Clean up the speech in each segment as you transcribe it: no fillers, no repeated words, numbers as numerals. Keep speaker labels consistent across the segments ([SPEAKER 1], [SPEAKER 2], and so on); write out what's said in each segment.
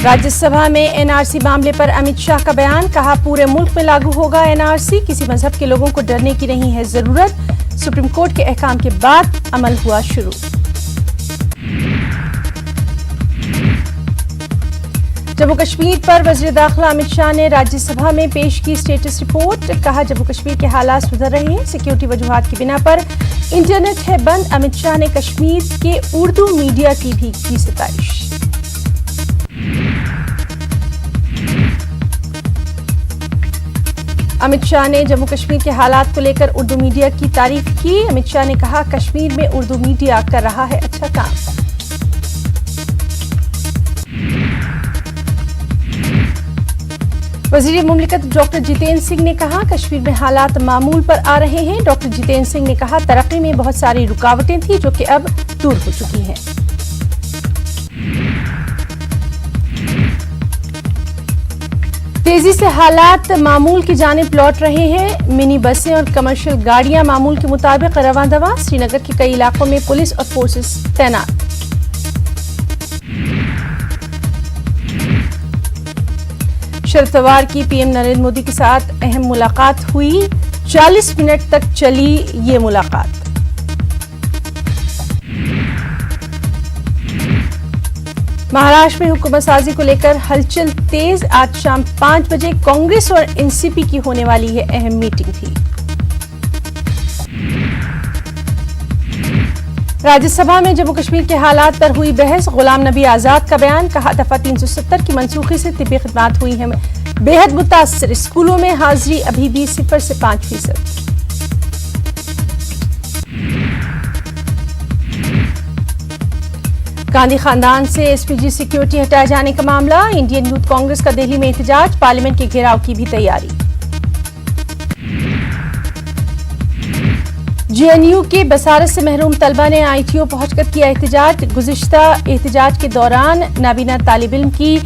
[SPEAKER 1] राज्यसभा में एनआरसी मामले पर अमित शाह का बयान, कहा पूरे मुल्क में लागू होगा एनआरसी, किसी मजहब के लोगों को डरने की नहीं है जरूरत। सुप्रीम कोर्ट के अहकाम के बाद अमल हुआ शुरू। जम्मू कश्मीर पर वज़ीर दाखिला अमित शाह ने राज्यसभा में पेश की स्टेटस रिपोर्ट, कहा जम्मू कश्मीर के हालात सुधर रहे हैं, सिक्योरिटी वजूहात की बिना पर इंटरनेट है बंद। अमित शाह ने कश्मीर के उर्दू मीडिया की भी की सताइश। अमित शाह ने जम्मू कश्मीर के हालात को लेकर उर्दू मीडिया की तारीफ की। अमित शाह ने कहा कश्मीर में उर्दू मीडिया कर रहा है अच्छा काम। वज़ीर मुमलिकत डॉक्टर जितेंद्र सिंह ने कहा कश्मीर में हालात मामूल पर आ रहे हैं। डॉक्टर जितेंद्र सिंह ने कहा तरक्की में बहुत सारी रुकावटें थी जो कि अब दूर हो चुकी हैं। तेजी से हालात मामूल की जानिब लौट रहे हैं। मिनी बसें और कमर्शियल गाड़ियां मामूल के मुताबिक रवां दवा। श्रीनगर के कई इलाकों में पुलिस और फोर्सेस तैनात। शरद पवार की पीएम नरेंद्र मोदी के साथ अहम मुलाकात हुई। 40 मिनट तक चली ये मुलाकात। महाराष्ट्र में हुकूमत साजी को लेकर हलचल तेज। आज शाम 5 बजे कांग्रेस और एनसीपी की होने वाली है अहम मीटिंग भी। राज्यसभा में जम्मू कश्मीर के हालात पर हुई बहस। गुलाम नबी आजाद का बयान, कहा दफा 370 की मनसूखी से तिब्बी खिदमात हुई है बेहद मुतासिर। स्कूलों में हाजिरी अभी भी 0 से 5%। गांधी खानदान से एसपीजी सिक्योरिटी हटाए जाने का मामला। इंडियन यूथ कांग्रेस का दिल्ली में एहतजाज, पार्लियामेंट के घेराव की भी तैयारी। जेएनयू के बसारत से महरूम तलबा ने आईटीओ पहुंचकर किया एहतजाज। गुज़िश्ता एहतजाज के दौरान नाबीना तालिब इल्म की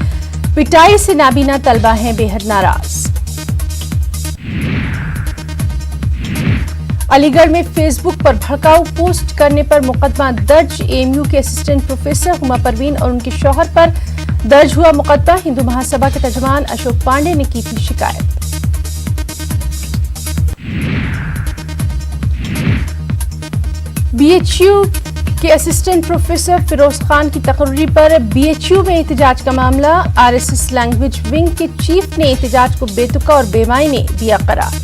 [SPEAKER 1] पिटाई से नाबीना तलबा हैं बेहद नाराज। अलीगढ़ में फेसबुक पर भड़काऊ पोस्ट करने पर मुकदमा दर्ज। एएमयू के असिस्टेंट प्रोफेसर हुमा परवीन और उनके शौहर पर दर्ज हुआ मुकदमा। हिंदू महासभा के तर्जुमान अशोक पांडे ने की थी शिकायत। बीएचयू के असिस्टेंट प्रोफेसर फिरोज खान की तकर्री पर बीएचयू में एहतजाज का मामला। आरएसएस लैंग्वेज विंग के चीफ ने एहतजाज को बेतुका और बेमायने दिया करार।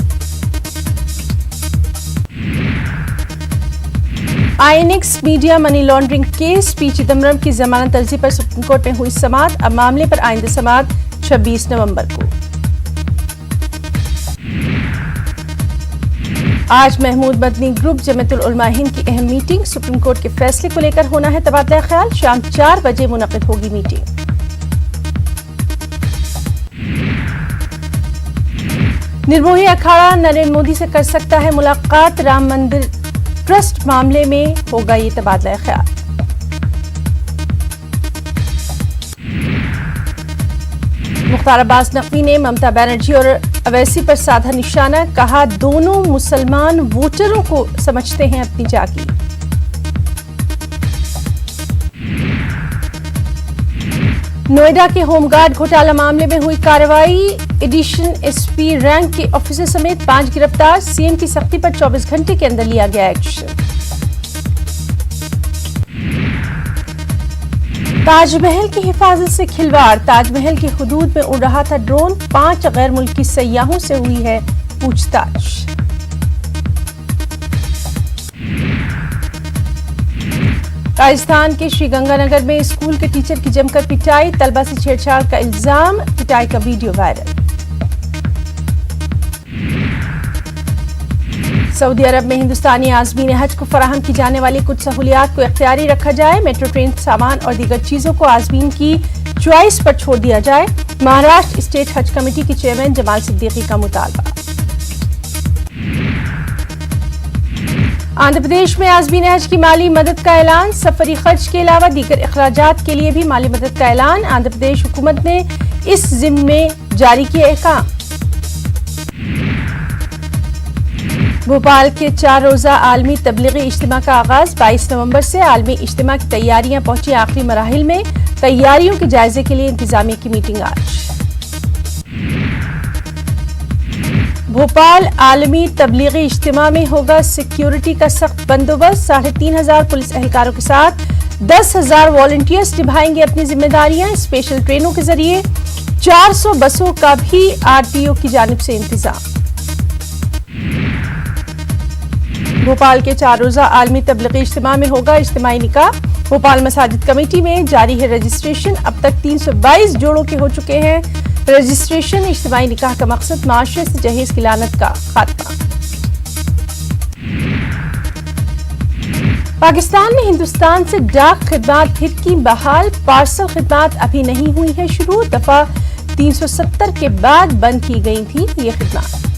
[SPEAKER 1] INX media money laundering case. P Chidambaram की जमानत अर्जी पर सुप्रीम कोर्ट में हुई समाअत। अब मामले पर आइंदा समाअत 26 नवंबर को। आज महमूद मदनी ग्रुप जमीयतुल उलमा हिंद की अहम मीटिंग। सुप्रीम कोर्ट के फैसले को लेकर होना है तबादला ख्याल। शाम 4 बजे मुनक्किद होगी मीटिंग। निर्मोही अखाड़ा नरेंद्र मोदी से कर सकता है मुलाकात। राम मंदिर ट्रस्ट मामले में होगा ये तबादला ख्याल। मुख्तार अब्बास नकवी ने ममता बनर्जी और अवैसी पर साधा निशाना, कहा दोनों मुसलमान वोटरों को समझते हैं अपनी जागीर। नोएडा के होमगार्ड घोटाला मामले में हुई कार्रवाई। एडिशन एसपी रैंक के ऑफिसर समेत 5 गिरफ्तार। सीएम की सख्ती पर 24 घंटे के अंदर लिया गया एक्शन। ताजमहल की हिफाजत से खिलवाड़। ताजमहल की हुदूद में उड़ रहा था ड्रोन। 5 गैर मुल्की सयाहों से हुई है पूछताछ। राजस्थान के श्रीगंगानगर में स्कूल के टीचर की जमकर पिटाई। तलबा से छेड़छाड़ का इल्जाम। पिटाई का वीडियो वायरल। सऊदी अरब में हिंदुस्तानी आज़मीन हज को फराहम की जाने वाली कुछ सहूलियात को इख्तियारी रखा जाए। मेट्रो ट्रेन, सामान और दीगर चीजों को आज़मीन की च्वाइस पर छोड़ दिया जाए। महाराष्ट्र स्टेट हज कमेटी के चेयरमैन जमाल सिद्दीकी का मुतालबा। आंध्र प्रदेश में आज़मीन हज की माली मदद का ऐलान। सफरी खर्च के अलावा दीगर अखराजात के लिए भी माली मदद का ऐलान। आंध्र प्रदेश हुकूमत ने इस ज़िम्मे में जारी किए अहकाम। भोपाल के 4 रोजा आलमी तबलीगी इज्तिमा का आगाज। 22 नवंबर से आलमी इज्तिमा की तैयारियां पहुंची आखिरी मराहिल में। तैयारियों के जायजे के लिए इंतजामिया की मीटिंग आज। भोपाल आलमी तबलीगी इज्तिमा में होगा सिक्योरिटी का सख्त बंदोबस्त। 3,500 पुलिस एहलकारों के साथ 10,000 वॉलंटियर्स निभाएंगे अपनी जिम्मेदारियां। स्पेशल ट्रेनों के जरिए 400 बसों का भी आरटीओ की जानिब से इंतजाम। भोपाल के 4 रोजा आलमी तबलीगी इज्तिमा में होगा इज्तिमाई निकाह। भोपाल मसाजिद कमेटी में जारी है रजिस्ट्रेशन। अब तक 322 जोड़ों के हो चुके हैं रजिस्ट्रेशन। इज्तिमाई निकाह का मकसद माशरे से जहेज की लानत का खात्मा। पाकिस्तान में हिंदुस्तान से डाक खिदमात फिर की बहाल। पार्सल खिदमात अभी नहीं हुई है शुरू। दफा 370 के बाद बंद की गई थी ये खिदमात।